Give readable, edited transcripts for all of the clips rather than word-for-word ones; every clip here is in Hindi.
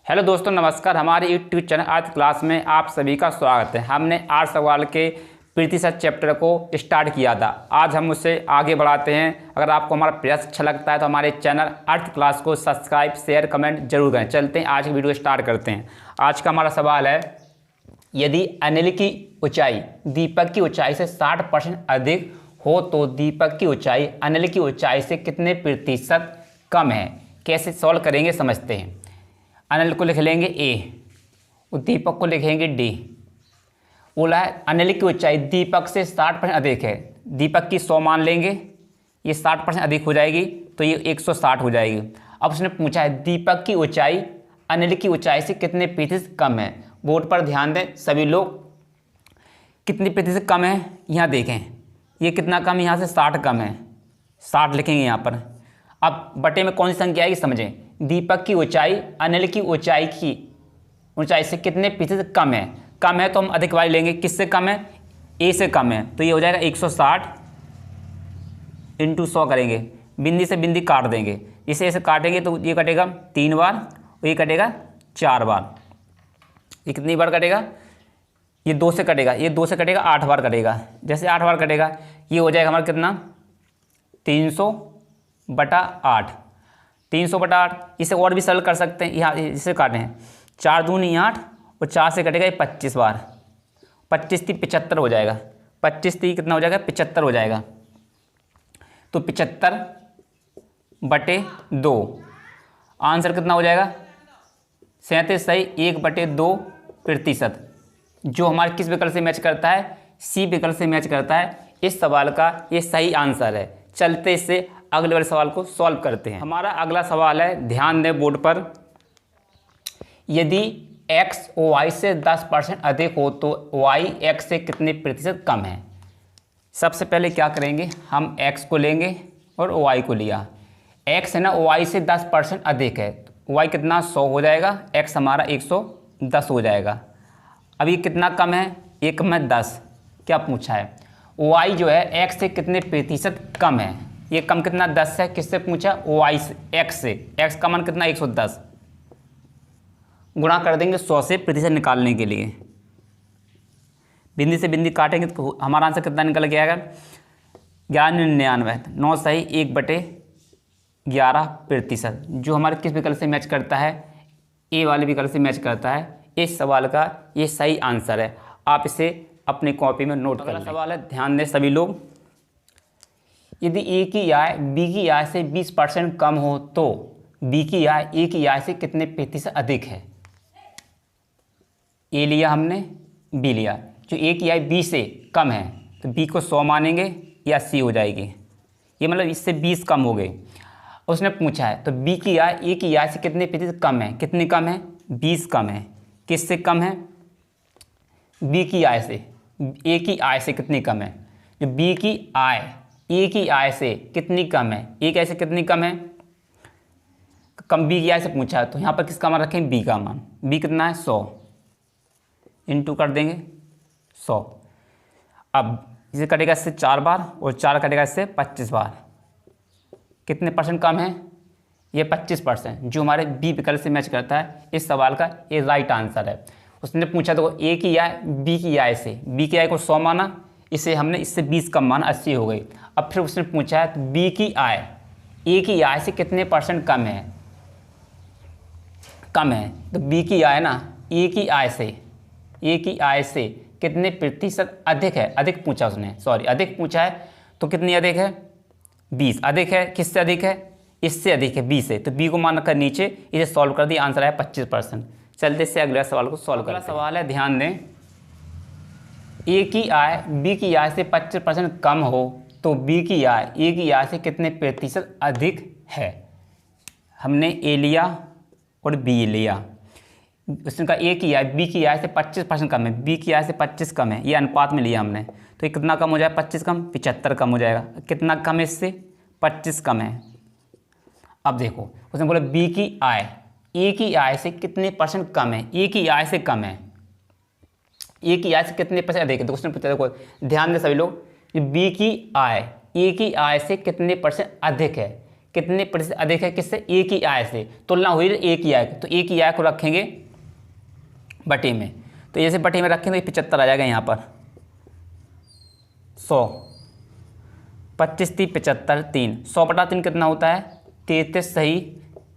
हेलो दोस्तों, नमस्कार। हमारे यूट्यूब चैनल आज क्लास में आप सभी का स्वागत है। हमने 8 सवाल के प्रतिशत चैप्टर को स्टार्ट किया था। आज हम उससे आगे बढ़ाते हैं। अगर आपको हमारा प्रयास अच्छा लगता है तो हमारे चैनल अर्थ क्लास को सब्सक्राइब, शेयर, कमेंट जरूर करें। चलते हैं, आज की वीडियो स्टार्ट करते हैं। आज का हमारा सवाल है, यदि अनिल की ऊंचाई दीपक की ऊंचाई से 60% अधिक हो तो दीपक की ऊंचाई अनिल की ऊंचाई से कितने प्रतिशत कम है। कैसे सॉल्व करेंगे समझते हैं। अनिल को लिख लेंगे ए और दीपक को लिखेंगे डी। बोला है अनिल की ऊंचाई दीपक से 60% अधिक है। दीपक की 100 मान लेंगे, ये 60% अधिक हो जाएगी तो ये 160 हो जाएगी। अब उसने पूछा है दीपक की ऊंचाई अनिल की ऊंचाई से कितने प्रतिशत कम है। बोर्ड पर ध्यान दें सभी लोग, कितने प्रतिशत कम है यहाँ देखें। ये कितना कम, यहाँ से 60 कम है, 60 लिखेंगे यहाँ पर। अब बटे में कौन सी संख्या आएगी समझें। दीपक की ऊंचाई अनिल की ऊंचाई से कितने प्रतिशत कम है। कम है तो हम अधिक वाली लेंगे। किससे कम है? ए से कम है, तो ये हो जाएगा 160 इंटू 100 करेंगे। बिंदी से बिंदी काट देंगे। इसे ऐसे काटेंगे तो ये कटेगा 3 बार और ये कटेगा 4 बार। ये कितनी बार कटेगा? ये 2 से कटेगा, ये 2 से कटेगा 8 बार कटेगा। जैसे 8 बार कटेगा ये हो जाएगा हमारा कितना, 300/8। 300/8। इसे और भी सरल कर सकते हैं, यहाँ इसे काटें 4 दूनी 8 और 4 से कटेगा ये 25 बार। 25 3 75 हो जाएगा। 25 3 कितना हो जाएगा? 75 हो जाएगा। तो 75/2 आंसर कितना हो जाएगा? 37 सही 1/2%। जो हमारे किस विकल्प से मैच करता है? सी विकल्प से मैच करता है। इस सवाल का ये सही आंसर है। चलते इससे अगले वाले सवाल को सॉल्व करते हैं। हमारा अगला सवाल है, ध्यान दें बोर्ड पर। यदि x y से 10% अधिक हो तो y x से कितने प्रतिशत कम है। सबसे पहले क्या करेंगे, हम x को लेंगे और y को लिया। x है ना, y से 10% अधिक है तो y कितना 100 हो जाएगा, x हमारा 110 हो जाएगा। अब ये कितना कम है? ये कम है 10। क्या पूछा है? y जो है x से कितने प्रतिशत कम है। ये कम कितना 10 है। किससे पूछा? y से, x से। x का मान कितना 110। गुणा कर देंगे 100 से प्रतिशत निकालने के लिए। बिंदी से बिंदी काटेंगे तो हमारा आंसर कितना निकल के आएगा? 1199। 9 सही 1/11%। जो हमारे किस विकल्प से मैच करता है? ए वाले विकल्प से मैच करता है। इस सवाल का ये सही आंसर है। आप इसे अपनी कॉपी में नोट कर लें। अगला सवाल है, ध्यान दें सभी लोग। यदि ए की आय बी की आय से 20% कम हो तो बी की आय ए की आय से कितने प्रतिशत अधिक है। ए लिया हमने, बी लिया। जो ए की आय बी से कम है तो बी को 100 मानेंगे या सी हो जाएगी। ये मतलब इससे 20 कम हो गए। उसने पूछा है तो बी की आय ए की आय से कितने प्रतिशत कम है। कितनी कम है? 20 कम है। किससे कम है? बी की आय से। ए की आय से कितनी कम है? जो बी की आय ए की आय से कितनी कम है। ए की आय से कितनी कम है? कम बी की आय से पूछा है तो यहाँ पर किसका मान रखें? बी का मान। बी कितना है? 100 इंटू कर देंगे 100। अब इसे कटेगा इससे 4 बार और 4 कटेगा इससे 25 बार। कितने परसेंट कम है? ये 25%। जो हमारे बी विकल्प से मैच करता है। इस सवाल का ये राइट आंसर है। उसने पूछा तो ए की आय बी की आय से, बी की आय को 100 माना, इसे हमने इससे 20 कम माना, 80 हो गई। अब फिर उसने पूछा है तो बी की आय ए की आय से कितने परसेंट कम है। कम है तो बी की आय ना ए की आय से कितने प्रतिशत अधिक है। अधिक पूछा उसने, सॉरी अधिक पूछा है तो कितनी अधिक है? 20 अधिक है। किससे अधिक है? इससे अधिक है, बी से। तो बी को मान कर नीचे इसे सॉल्व कर दिया, आंसर है 25%। चलते से अगले सवाल को सॉल्व करते हैं। अगला सवाल है, ध्यान दें। ए की आय बी की आय से 25% कम हो तो बी की आय ए की आय से कितने प्रतिशत अधिक है। हमने ए लिया और बी लिया। उसने कहा ए की आय बी की आय से 25% कम है, बी की आय से 25 कम है। ये अनुपात में लिया हमने तो ये कितना कम हो जाएगा? 25 कम 75 कम हो जाएगा। कितना कम है? इससे 25 कम है। अब देखो उसने बोला बी की आय ए की आय से कितने परसेंट कम है। ए की आय से कम है। ए की आय से कितने परसेंट अधिक है। तो उसने पूछा, देखो ध्यान दें सभी लोग, बी की आय ए की आय से कितने परसेंट अधिक है। कितने प्रतिशत अधिक है, किससे, ए की आय से। तुलना हुई ए की आय, तो ए की आय को रखेंगे बटे में, तो जैसे बटे में रखेंगे तो 75 आ जाएगा यहाँ पर 100, 25 3 75 3, 100/3 कितना होता है 33, सही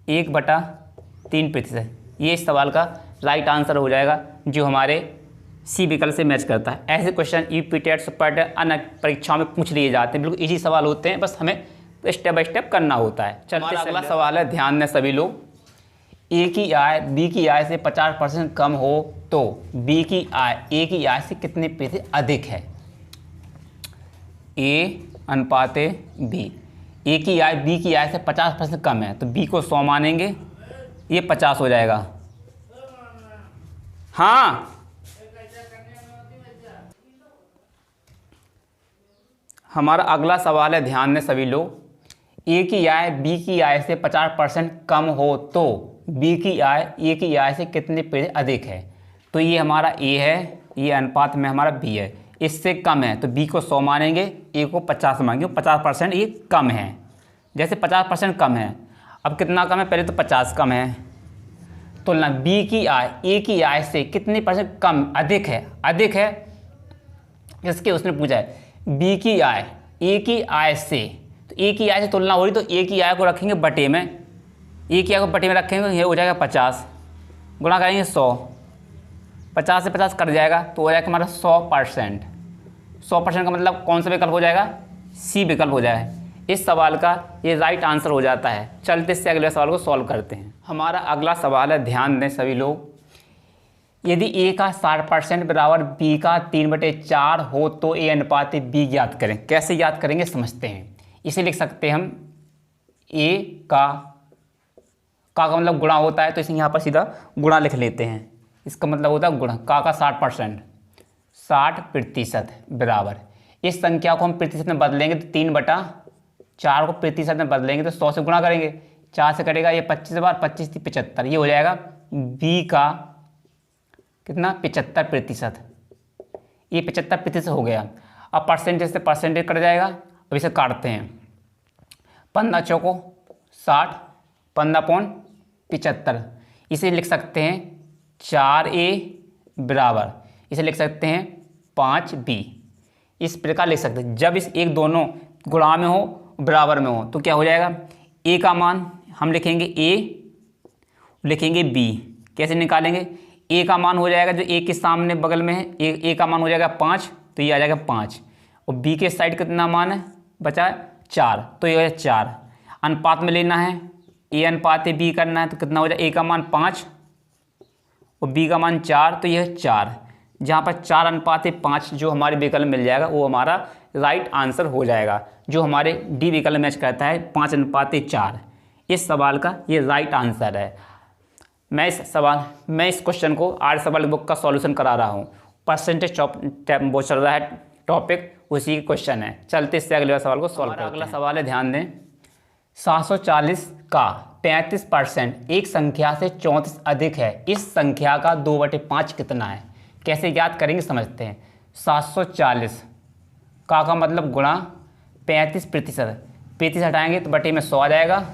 1/3%। ये इस सवाल का राइट आंसर हो जाएगा, जो हमारे सी विकल्प से मैच करता है। ऐसे question UP TET, super TET, अन्य परीक्षाओं में पूछ लिए जाते हैं, बिल्कुल इजी सवाल होते हैं, बस हमें स्टेप बाय स्टेप करना होता है। चलिए अगला सवाल है, ध्यान दें सभी लोग। ए की आय बी की आय से 50% कम हो तो बी की आय ए की आय से कितने प्रतिशत अधिक है। ए अनुपात बी, ए की आय बी की आय से 50% कम है, तो बी को 100 मानेंगे, ये 50 हो जाएगा। हाँ, हमारा अगला सवाल है, ध्यान दें सभी लोग। ए की आय बी की आय से 50% कम हो तो बी की आय ए की आय से कितने प्रतिशत अधिक है। तो ये हमारा ए है, ये अनुपात में हमारा बी है, इससे कम है तो बी को 100 मानेंगे, ए को 50 मानेंगे, 50% ये कम है। जैसे 50% कम है, अब कितना कम है, पहले तो 50 कम है, तुलना बी की आय ए की आय से कितने % कम अधिक है, अधिक है इसके उसने पूछा है बी की आय ए की आय से, तो ए की आय से तुलना हो रही तो ए की आय को रखेंगे बटे में, ए की आय को बटे में रखेंगे, ये हो जाएगा 50, गुणा करेंगे 100, 50 से 50 कट जाएगा तो हो जाएगा हमारा 100%। 100% का मतलब कौन सा विकल्प हो जाएगा, सी विकल्प हो जाएगा। इस सवाल का ये राइट आंसर हो जाता है। चलते इससे अगले सवाल को सॉल्व करते हैं। हमारा अगला सवाल है, ध्यान दें सभी लोग। यदि ए का 60% बराबर बी का 3/4 हो तो ए अनुपात बी ज्ञात करें। कैसे याद करेंगे समझते हैं। इसे लिख सकते हैं हम ए का मतलब गुणा होता है, तो इसे यहाँ पर सीधा गुणा लिख लेते हैं। इसका मतलब होता है गुणा, का 60%, 60% बराबर, इस संख्या को हम प्रतिशत में बदलेंगे तो 3/4 को प्रतिशत में बदलेंगे तो 100 से गुणा करेंगे, 4 से कटेगा ये 25 बार, 25 3 75, ये हो जाएगा बी का कितना 75%। ये 75% हो गया। अब परसेंटेज से परसेंटेज कट जाएगा, अब इसे काटते हैं। 15 चौको 60, 15/75, इसे लिख सकते हैं 4A बराबर, इसे लिख सकते हैं 5B। इस प्रकार लिख सकते हैं। जब इस एक दोनों गुणा में हो बराबर में हो तो क्या हो जाएगा, A का मान हम लिखेंगे A, लिखेंगे B। कैसे निकालेंगे, A का मान हो जाएगा जो A के सामने बगल में है, A का मान हो जाएगा 5, तो ये आ जाएगा 5, और B के साइड कितना मान है बचा 4, तो ये है 4। अनुपात में लेना है, A अनुपात B करना है, तो कितना हो जाएगा, A का मान 5 और B का मान 4, तो यह है 4। जहाँ पर 4:5 जो हमारे विकल्प मिल जाएगा वो हमारा राइट आंसर हो जाएगा, जो हमारे डी विकल्प मैच करता है 5:4। इस सवाल का ये राइट आंसर है। मैं इस क्वेश्चन को आर्य सवाल बुक का सॉल्यूशन करा रहा हूँ। परसेंटेज वो चल रहा है टॉपिक, उसी क्वेश्चन है। चलते इससे अगले सवाल को सॉल्व करते हैं। अगला सवाल है, ध्यान दें। 740 का 35% एक संख्या से 34 अधिक है, इस संख्या का 2/5 कितना है। कैसे याद करेंगे समझते हैं। 740 का मतलब गुणा 35%, 35 हटाएंगे तो बटे में 100 आ जाएगा।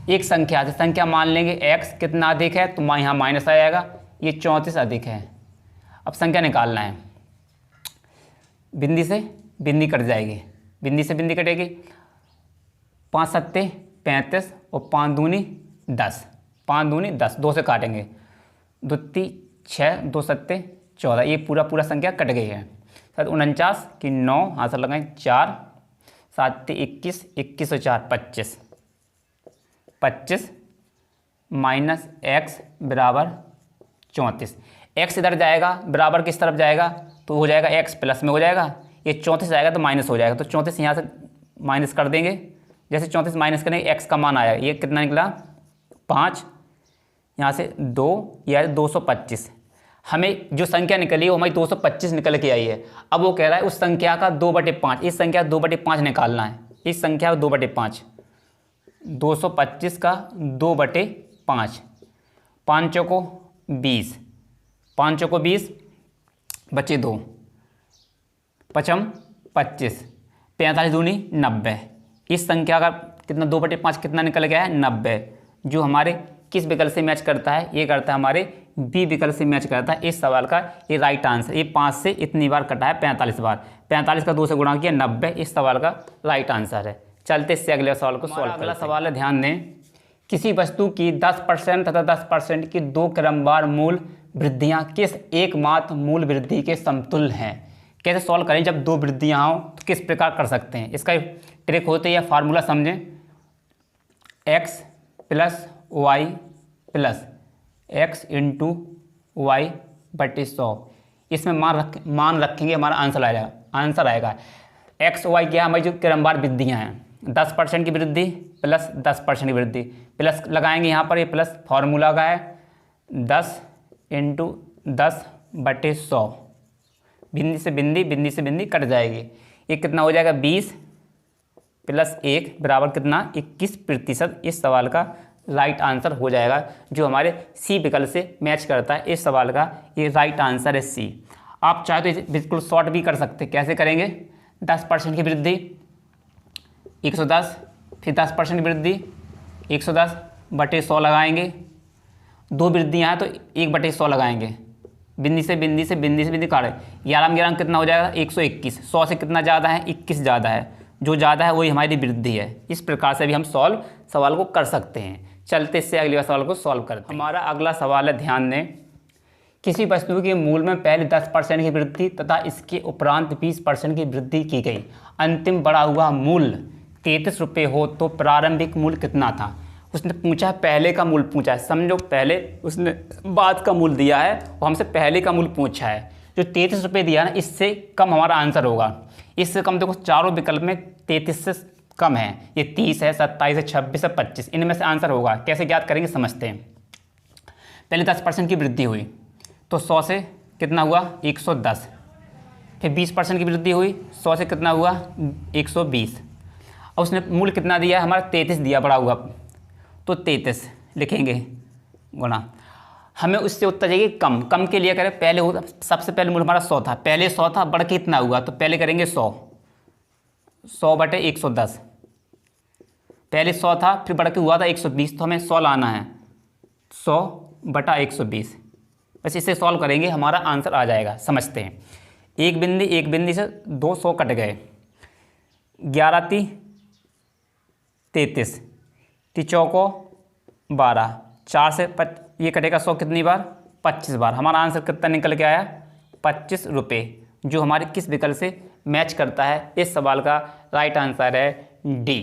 एक संख्या से संख्या मान लेंगे x कितना अधिक है, तो यहाँ माइनस आ जाएगा, ये 34 अधिक है। अब संख्या निकालना है, बिंदी से बिंदी कट जाएगी, बिंदी से बिंदी कटेगी, 5 7 35 और 5 दूनी 10, 5 दूनी 10, 2 से काटेंगे, 2 3 6, 2 7 14, ये पूरा संख्या कट गई है। 49 की 9 हाथ से लगाएं, 4 7 21, 21 और 4 25, 25 माइनस x बराबर 34। x इधर जाएगा, बराबर किस तरफ जाएगा, तो हो जाएगा x प्लस में हो जाएगा, ये 34 आएगा तो माइनस हो जाएगा, तो 34 यहाँ से माइनस कर देंगे। जैसे 34 माइनस करेंगे x का मान आया, ये कितना निकला 5, यहाँ से 2, यह 225। हमें जो संख्या निकली वो हमारी 225 निकल के आई है। अब वो कह रहा है उस संख्या का 2/5, इस संख्या 2/5 निकालना है, इस संख्या 2/5, 225 का 2/5, 5 चौको 20, 5 चौको 20, बचे 2, 5 25, 45 दूनी 90। इस संख्या का कितना 2/5 कितना निकल गया है 90, जो हमारे किस विकल्प से मैच करता है, ये करता है हमारे बी विकल्प से मैच करता है। इस सवाल का ये राइट आंसर, ये 5 से इतनी बार कटा है 45 बार, 45 का 2 से गुणा किया 90, इस सवाल का राइट आंसर है। चलते इससे अगले सवाल को सॉल्व। अगला सवाल है, ध्यान दें, किसी वस्तु की 10% तथा 10% की 2 क्रमवार मूल वृद्धियाँ किस एकमात्र मूल वृद्धि के समतुल्य हैं। कैसे सॉल्व करें, जब 2 वृद्धियाँ हों तो किस प्रकार कर सकते हैं, इसका ट्रिक होते है या फार्मूला समझें। x + y + x × y / 100, इसमें मान रखेंगे, हमारा आंसर आएगा। x y क्या है, हमारी जो क्रमवार वृद्धियाँ हैं, 10% की वृद्धि प्लस 10% की वृद्धि, प्लस लगाएंगे यहाँ पर, ये प्लस फार्मूला का है 10 × 10/100, बिंदी से बिंदी कट जाएगी। ये कितना हो जाएगा 20 + 1 बराबर कितना 21%। इस सवाल का राइट आंसर हो जाएगा, जो हमारे सी विकल्प से मैच करता है। इस सवाल का ये राइट आंसर है सी। आप चाहे तो इसे बिल्कुल शॉर्ट भी कर सकते हैं। कैसे करेंगे, 10% की वृद्धि 110, फिर 10% की वृद्धि 110/100 लगाएंगे। 2 वृद्धियाँ हैं तो 1/100 लगाएंगे, बिंदी से बिंदी काटे, 11 में 11 कितना हो जाएगा 121, 100 से कितना ज़्यादा है 21 ज़्यादा है, जो ज़्यादा है वही हमारी वृद्धि है। इस प्रकार से भी हम सवाल को कर सकते हैं। चलते इससे अगले सवाल को सॉल्व करते हैं। हमारा अगला सवाल है, ध्यान दें, किसी वस्तु के मूल में पहले 10% की वृद्धि तथा इसके उपरांत 20% की वृद्धि की गई, अंतिम बढ़ा हुआ मूल्य 33 रुपये हो तो प्रारंभिक मूल्य कितना था। उसने पूछा है, पहले का मूल्य पूछा है, समझो पहले उसने बाद का मूल्य दिया है और हमसे पहले का मूल्य पूछा है। जो 33 रुपये दिया है ना, इससे कम हमारा आंसर होगा। इससे कम देखो चारों विकल्प में 33 से कम है, ये 30 है, 27 है, 26 है, 25, इनमें से आंसर होगा। कैसे ज्ञात करेंगे समझते हैं। पहले 10% की वृद्धि हुई तो 100 से कितना हुआ 110, फिर 20% की वृद्धि हुई 100 से कितना हुआ 120, और उसने मूल्य कितना दिया है हमारा 33 दिया बड़ा हुआ, तो 33 लिखेंगे गुणा, हमें उससे उत्तर चाहिए कम के लिए करें। पहले हो सबसे पहले मूल्य हमारा 100 था, पहले 100 था, बढ़ के इतना हुआ, तो पहले करेंगे 100/110, पहले 100 था फिर बढ़ के हुआ था 120, तो हमें 100 लाना है, 100/120। बस इसे सॉल्व करेंगे, हमारा आंसर आ जाएगा। समझते हैं, एक बिंदी से 200 कट गए, 11 × 33, 3 चौको 12, 4 से ये कटेगा 100 कितनी बार 25 बार। हमारा आंसर कितना निकल के आया 25 रुपये, जो हमारे किस विकल्प से मैच करता है। इस सवाल का राइट आंसर है डी।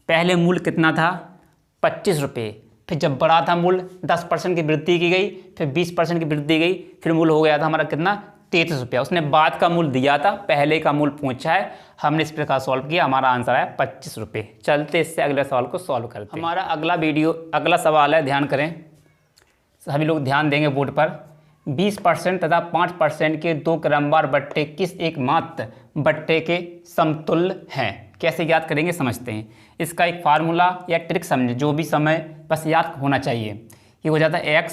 पहले मूल्य कितना था 25 रुपये, फिर जब बढ़ा था मूल्य 10% की वृद्धि की गई, फिर 20% की वृद्धि गई, फिर मूल्य हो गया था हमारा कितना 33 रुपया। उसने बाद का मूल्य दिया था, पहले का मूल्य पूछा है, हमने इस प्रकार सॉल्व किया, हमारा आंसर है 25 रुपये। चलते इससे अगले सवाल को सॉल्व करते हैं। हमारा अगला सवाल है, ध्यान करें, सभी लोग ध्यान देंगे बोर्ड पर। 20% तथा 5% के 2 क्रमवार बट्टे किस एकमात्र बट्टे के समतुल्य हैं। कैसे याद करेंगे समझते हैं। इसका एक फार्मूला या ट्रिक समझे, जो भी समय बस याद होना चाहिए। ये हो जाता है x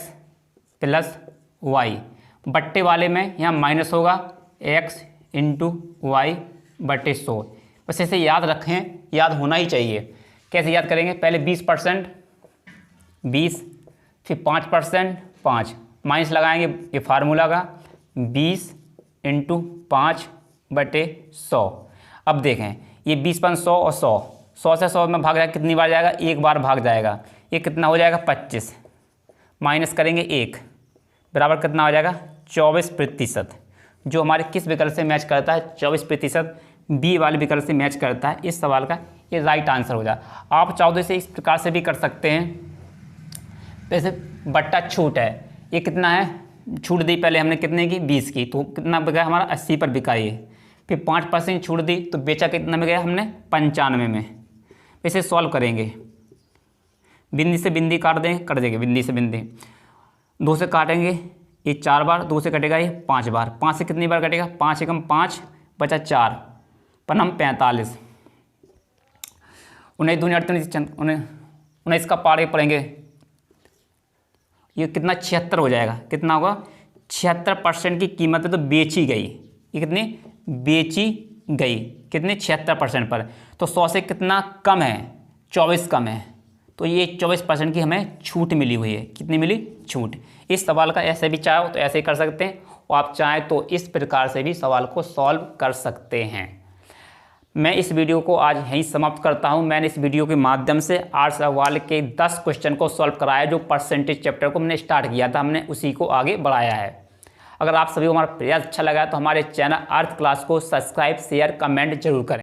+ y, बट्टे वाले में यहाँ माइनस होगा x × y/100। बस इसे याद रखें, याद होना ही चाहिए। कैसे याद करेंगे, पहले 20%, 20, फिर 5%, 5, माइनस लगाएंगे ये फार्मूला का 20 × 5/100। अब देखें, ये 20 × 100 और 100, 100 से 100 में भाग जाएगा, कितनी बार जाएगा, एक बार भाग जाएगा। ये कितना हो जाएगा 25, माइनस करेंगे 1 बराबर कितना हो जाएगा 24%, जो हमारे किस विकल्प से मैच करता है 24%, बी वाले विकल्प से मैच करता है। इस सवाल का ये राइट आंसर हो जाए। आप चाहो तो इसे इस प्रकार से भी कर सकते हैं। जैसे बट्टा छूट है, ये कितना है, छूट दी पहले हमने कितने की 20 की, तो कितना बिका हमारा 80 पर बिका ये। फिर 5% छूट दी तो बेचा कितना में गया हमने 95 में। इसे सॉल्व करेंगे, बिंदी से बिंदी काट देंगे, कट देंगे बिंदी से बिंदी, 2 से काटेंगे ये 4 बार, 2 से कटेगा ये 5 बार, 5 से कितनी बार कटेगा 5 एकम 5 बचा 4 पन्नम 45, 19 दूनी 38, 19 का पारे पड़ेंगे, ये कितना 76 हो जाएगा। कितना होगा 76% की कीमत है तो बेची गई, ये कितनी बेची गई, कितने 76% पर, तो 100 से कितना कम है 24 कम है, तो ये 24% की हमें छूट मिली हुई है। कितनी मिली? छूट। इस सवाल का ऐसे भी चाहो तो ऐसे ही कर सकते हैं, और आप चाहें तो इस प्रकार से भी सवाल को सॉल्व कर सकते हैं। मैं इस वीडियो को आज यहीं समाप्त करता हूं। मैंने इस वीडियो के माध्यम से 8 सवाल के 10 क्वेश्चन को सॉल्व कराया, जो परसेंटेज चैप्टर को हमने स्टार्ट किया था, हमने उसी को आगे बढ़ाया है। अगर आप सभी को हमारा प्रयास अच्छा लगा तो हमारे चैनल अर्थ क्लास को सब्सक्राइब, शेयर, कमेंट जरूर करें।